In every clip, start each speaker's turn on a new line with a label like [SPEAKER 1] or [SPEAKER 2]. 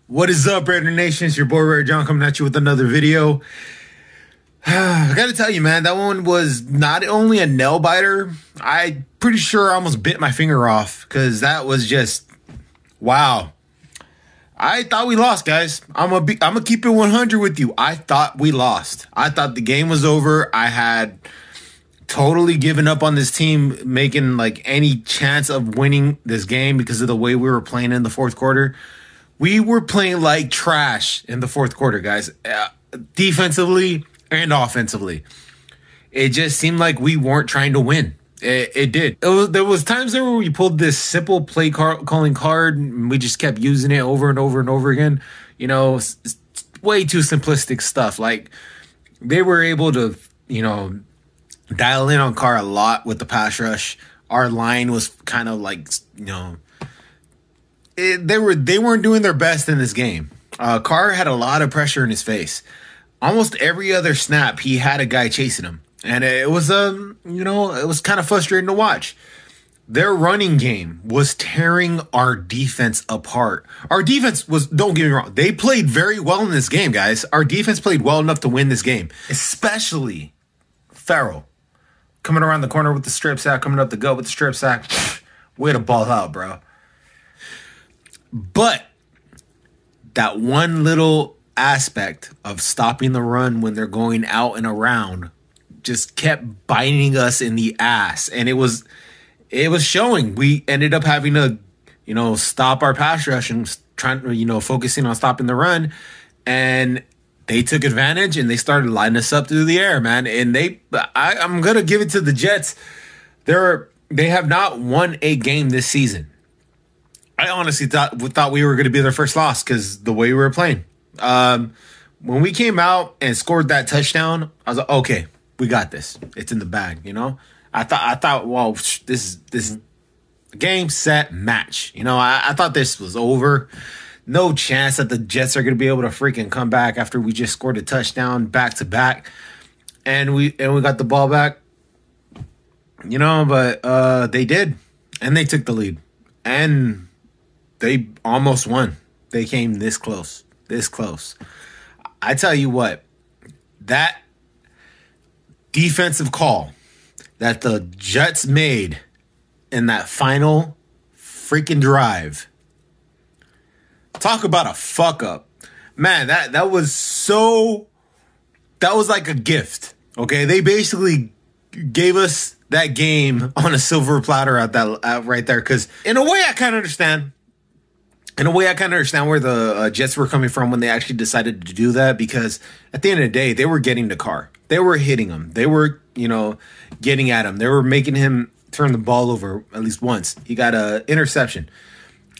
[SPEAKER 1] What is up, Raider Nation? It's your boy Raider John coming at you with another video. I gotta tell you, man, that one was not only a nail biter. I'm pretty sure I almost bit my finger off because that was just wow. I thought we lost, guys. I'm gonna keep it 100 with you. I thought we lost. I thought the game was over. I had totally given up on this team making like any chance of winning this game because of the way we were playing in the fourth quarter. We were playing like trash in the fourth quarter, guys. Defensively and offensively. It just seemed like we weren't trying to win. It did. There was times there where we pulled this simple play calling card and we just kept using it over and over and over again. You know, it's way too simplistic stuff. Like they were able to, you know, dial in on Carr a lot with the pass rush. Our line was kind of like, you know, they weren't doing their best in this game. Carr had a lot of pressure in his face. Almost every other snap, he had a guy chasing him. And it was, you know, it was kind of frustrating to watch. Their running game was tearing our defense apart. Our defense was, don't get me wrong, they played very well in this game, guys. Our defense played well enough to win this game, especially Farrell. Coming around the corner with the strip sack, coming up the gut with the strip sack. Way to ball out, bro. But that one little aspect of stopping the run when they're going out and around just kept biting us in the ass, and it was showing. We ended up having to, you know, stop our pass rush and trying, you know, focusing on stopping the run, and they took advantage and they started lining us up through the air, man. And I'm gonna give it to the Jets. They have not won a game this season. I honestly thought we were going to be their first loss because the way we were playing. When we came out and scored that touchdown, I was like, okay, we got this. It's in the bag, you know. I thought, well, this is game, set, match. You know, I thought this was over. No chance that the Jets are going to be able to freaking come back after we just scored a touchdown back to back, and we got the ball back. You know, but they did, and they took the lead, and they almost won. They came this close. This close. I tell you what, that defensive call that the Jets made in that final freaking drive. Talk about a fuck up. Man, that was like a gift. Okay? They basically gave us that game on a silver platter at right there, cuz in a way I kind of understand. In a way, I kind of understand where the Jets were coming from when they actually decided to do that, because at the end of the day, they were getting the Carr. They were hitting him. They were, you know, getting at him. They were making him turn the ball over at least once. He got an interception.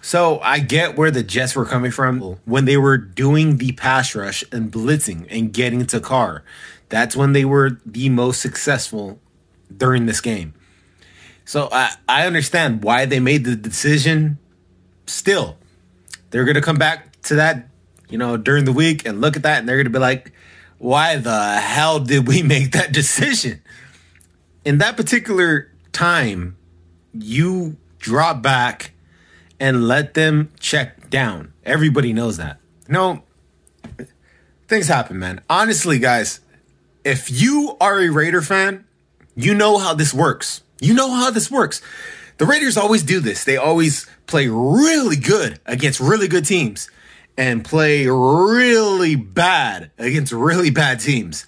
[SPEAKER 1] So I get where the Jets were coming from when they were doing the pass rush and blitzing and getting to Carr. That's when they were the most successful during this game. So I understand why they made the decision. Still, they're going to come back to that, you know, during the week and look at that, and they're going to be like, why the hell did we make that decision? In that particular time, you drop back and let them check down. Everybody knows that. You know, things happen, man. Honestly, guys, if you are a Raider fan, you know how this works. You know how this works. The Raiders always do this. They always play really good against really good teams and play really bad against really bad teams.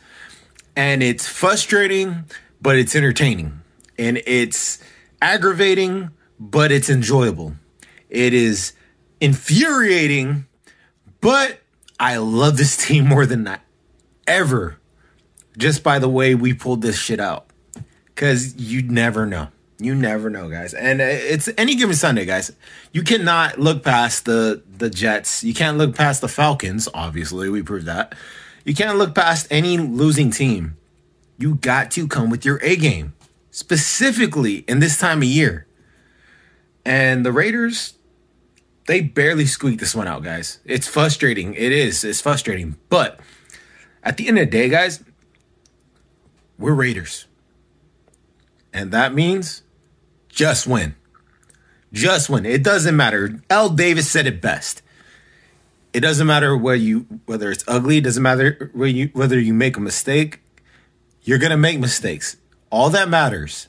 [SPEAKER 1] And it's frustrating, but it's entertaining. And it's aggravating, but it's enjoyable. It is infuriating, but I love this team more than ever just by the way we pulled this shit out. Because you never know. You never know, guys. And it's any given Sunday, guys. You cannot look past the Jets. You can't look past the Falcons. Obviously, we proved that. You can't look past any losing team. You got to come with your A game, specifically in this time of year. And the Raiders, they barely squeaked this one out, guys. It's frustrating. It is. It's frustrating. But at the end of the day, guys, we're Raiders. And that means just win. Just win. It doesn't matter. L. Davis said it best. It doesn't matter whether it's ugly. It doesn't matter whether you make a mistake. You're going to make mistakes. All that matters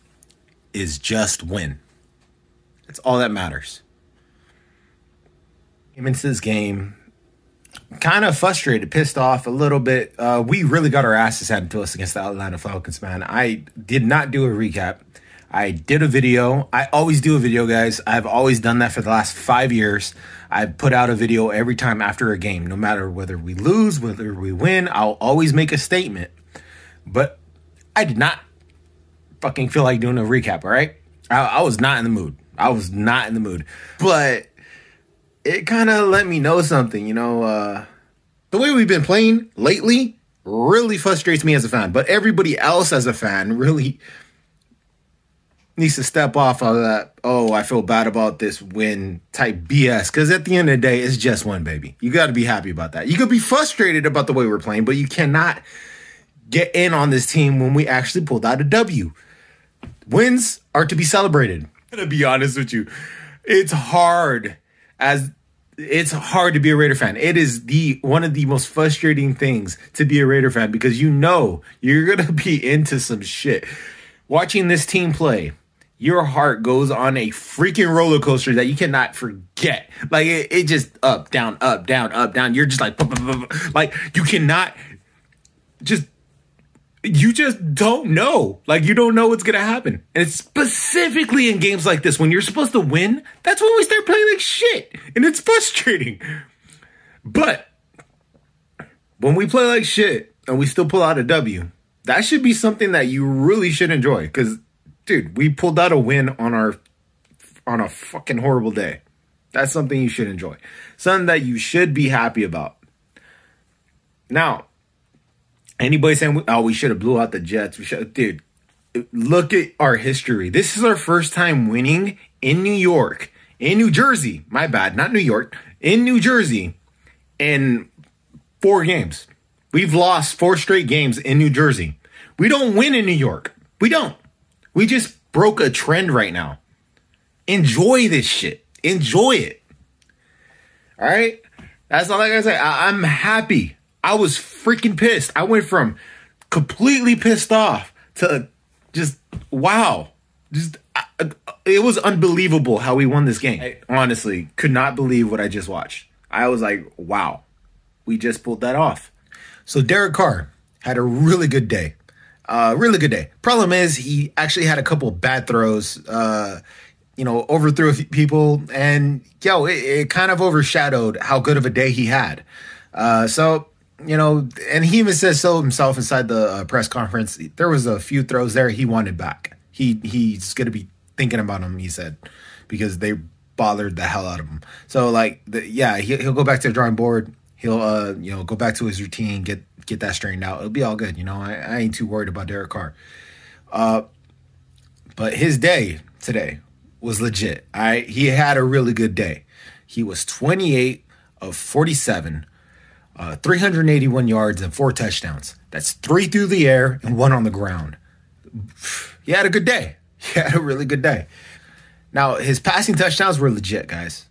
[SPEAKER 1] is just win. That's all that matters. Came into this game kind of frustrated, pissed off a little bit. We really got our asses handed to us against the Atlanta Falcons, man. I did not do a recap. I did a video. I always do a video, guys. I've always done that for the last 5 years. I put out a video every time after a game, no matter whether we lose, whether we win. I'll always make a statement. But I did not fucking feel like doing a recap, all right? I was not in the mood. I was not in the mood. But it kind of let me know something, you know. The way we've been playing lately really frustrates me as a fan. But everybody else as a fan really needs to step off of that, oh, I feel bad about this win type BS. Because at the end of the day, it's just one, baby. You got to be happy about that. You could be frustrated about the way we're playing, but you cannot get in on this team when we actually pulled out a W. Wins are to be celebrated. I'm going to be honest with you. It's hard to be a Raider fan. It is one of the most frustrating things to be a Raider fan because you know you're going to be into some shit. Watching this team play, your heart goes on a freaking roller coaster that you cannot forget. Like it just up, down, up, down, up, down. You're just like you cannot you just don't know. Like you don't know what's going to happen. And it's specifically in games like this when you're supposed to win, that's when we start playing like shit. And it's frustrating. But when we play like shit and we still pull out a W, that should be something that you really should enjoy. Because, dude, we pulled out a win on a fucking horrible day. That's something you should enjoy. Something that you should be happy about. Now, anybody saying, oh, we should have blew out the Jets. Dude, look at our history. This is our first time winning in New York. In New Jersey. My bad, not New York. In New Jersey. In 4 games. We've lost 4 straight games in New Jersey. We don't win in New York. We don't. We just broke a trend right now. Enjoy this shit. Enjoy it. All right? That's all I gotta say. I'm happy. I was freaking pissed. I went from completely pissed off to just, wow. It was unbelievable how we won this game. I honestly could not believe what I just watched. I was like, wow. We just pulled that off. So Derek Carr had a really good day. Really good day. Problem is he actually had a couple of bad throws, overthrew a few people. And, it kind of overshadowed how good of a day he had. And he even says so himself inside the press conference. There was a few throws there he wanted back. He's going to be thinking about them, he said, because they bothered the hell out of him. So, he'll go back to the drawing board. He'll, go back to his routine, get that straightened out. It'll be all good. I ain't too worried about Derek Carr. But his day today was legit. He had a really good day. He was 28 of 47, 381 yards and 4 touchdowns. That's 3 through the air and 1 on the ground. He had a good day. He had a really good day. Now, his passing touchdowns were legit, guys.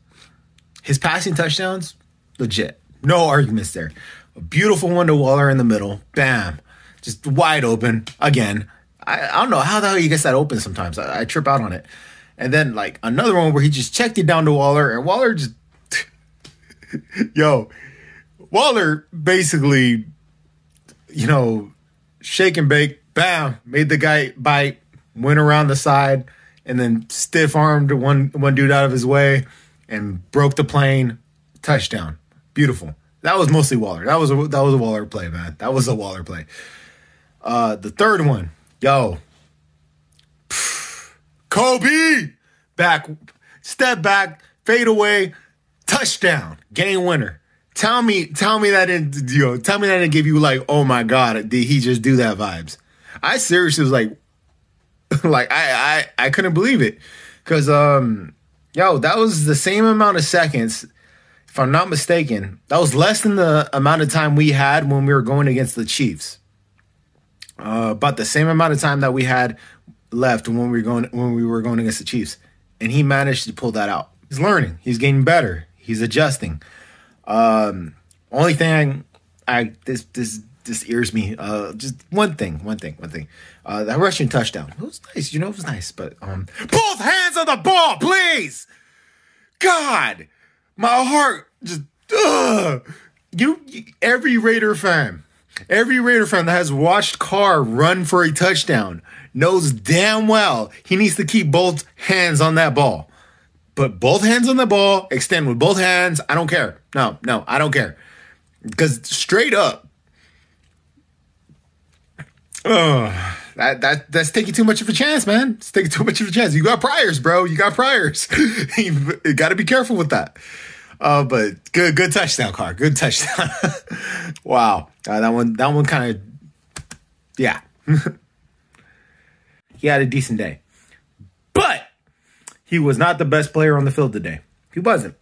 [SPEAKER 1] His passing touchdowns, legit. No arguments there. A beautiful one to Waller in the middle. Bam. Just wide open. Again. I don't know how the hell he gets that open sometimes. I trip out on it. And then, another one where he just checked it down to Waller. And Waller just... Waller basically, shake and bake. Bam. Made the guy bite. Went around the side. And then stiff-armed one dude out of his way. And broke the plane. Touchdown. Beautiful. That was mostly Waller. That was a Waller play, man. That was a Waller play. The third one, Kobe, step back, fade away, touchdown, game winner. Tell me that didn't give you oh my god, did he just do that vibes? I seriously was I couldn't believe it because that was the same amount of seconds. If I'm not mistaken, that was less than the amount of time we had when we were going against the Chiefs. About the same amount of time that we had left when we were going against the Chiefs, and he managed to pull that out. He's learning. He's getting better. He's adjusting. Only thing this ears me. Just one thing. That rushing touchdown. It was nice, it was nice. But both hands on the ball, please. God, my heart just. Every Raider fan that has watched Carr run for a touchdown knows damn well he needs to keep both hands on that ball. Put both hands on the ball, extend with both hands. I don't care. No, I don't care. Because straight up, that's taking too much of a chance, man. It's taking too much of a chance. You got priors, bro. You got priors. You got to be careful with that. But good touchdown, Carr. Good touchdown. Wow. That one kind of, yeah. He had a decent day. But he was not the best player on the field today. He wasn't.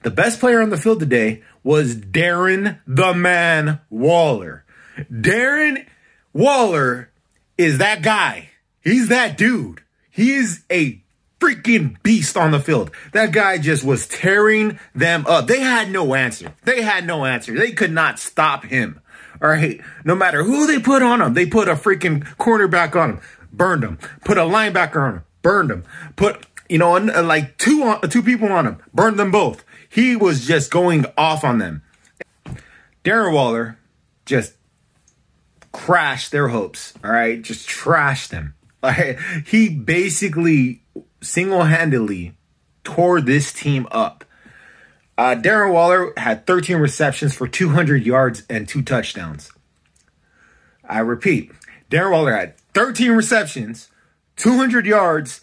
[SPEAKER 1] The best player on the field today was Darren the Man Waller. Darren Waller is that guy. He's that dude. He is a freaking beast on the field. That guy just was tearing them up. They had no answer. They could not stop him. All right. No matter who they put on him, they put a freaking cornerback on him, burned him. Put a linebacker on him, burned him. Put, like two people on him, burned them both. He was just going off on them. Darren Waller just crashed their hopes. All right. Just trashed them. He basically single-handedly tore this team up. Darren Waller had 13 receptions for 200 yards and 2 touchdowns. I repeat, Darren Waller had 13 receptions, 200 yards,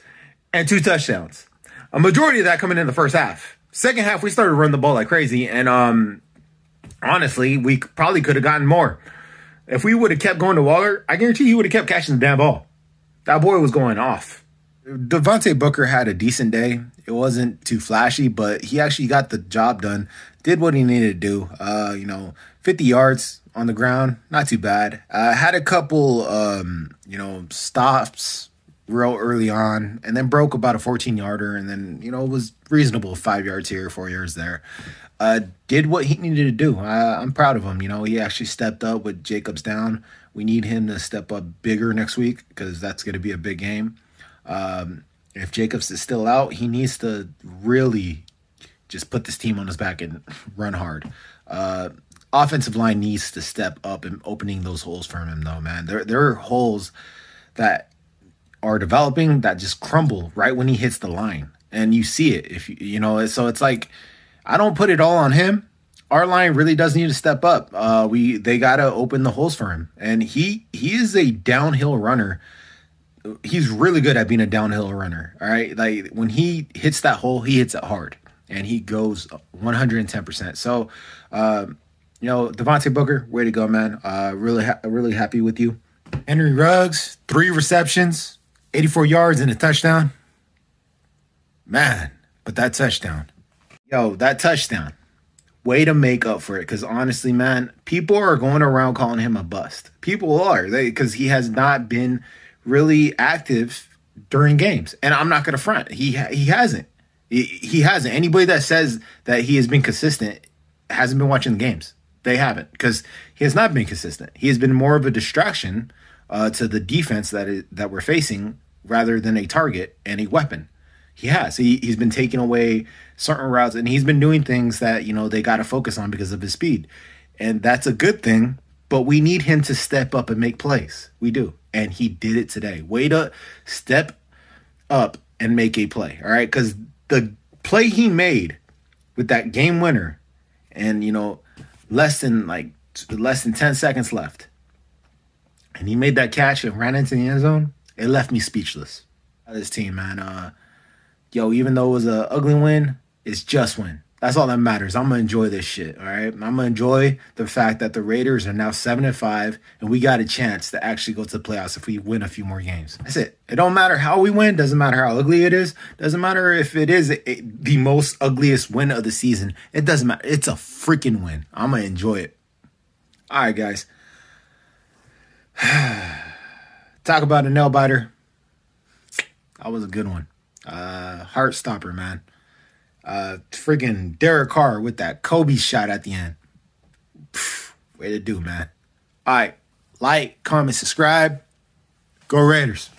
[SPEAKER 1] and 2 touchdowns. A majority of that coming in the first half. Second half, we started to run the ball like crazy, and honestly, we probably could have gotten more. If we would have kept going to Waller, I guarantee he would have kept catching the damn ball. That boy was going off. Devontae Booker had a decent day. It wasn't too flashy, but he actually got the job done. Did what he needed to do. 50 yards on the ground, not too bad. Had a couple, stops real early on, and then broke about a 14-yarder, and then, it was reasonable, 5 yards here, 4 yards there. Did what he needed to do. I'm proud of him. He actually stepped up with Jacobs down. We need him to step up bigger next week because that's going to be a big game. If Jacobs is still out, he needs to really just put this team on his back and run hard. Offensive line needs to step up and opening those holes for him, though, man. There are holes that are developing that just crumble right when he hits the line, and you see it. So it's like I don't put it all on him. Our line really does need to step up. They got to open the holes for him, and he is a downhill runner. He's really good at being a downhill runner. All right. Like when he hits that hole, he hits it hard and he goes 110%. So, Devontae Booker, way to go, man. Really happy with you. Henry Ruggs, 3 receptions, 84 yards and a touchdown. Man, but that touchdown, way to make up for it. Because honestly, man, people are going around calling him a bust. People are, because he has not been really active during games, and I'm not going to front. He hasn't. He hasn't. Anybody that says that he has been consistent hasn't been watching the games. They haven't, because he has not been consistent. He has been more of a distraction to the defense that we're facing rather than a target and a weapon. He has. He's been taking away certain routes, and he's been doing things that they got to focus on because of his speed, and that's a good thing. But we need him to step up and make plays. We do. And he did it today. Way to step up and make a play. All right. Because the play he made with that game winner and, less than 10 seconds left. And he made that catch and ran into the end zone. It left me speechless. This team, man. Even though it was an ugly win, it's just win. That's all that matters. I'm going to enjoy this shit, all right? I'm going to enjoy the fact that the Raiders are now 7-5, and we got a chance to actually go to the playoffs if we win a few more games. That's it. It don't matter how we win. Doesn't matter how ugly it is. Doesn't matter if it is the most ugliest win of the season. It doesn't matter. It's a freaking win. I'm going to enjoy it. All right, guys. Talk about a nail biter. That was a good one. Heart stopper, man. Freaking Derek Carr with that Kobe shot at the end. Way to do, man. All right. Like, comment, subscribe. Go Raiders.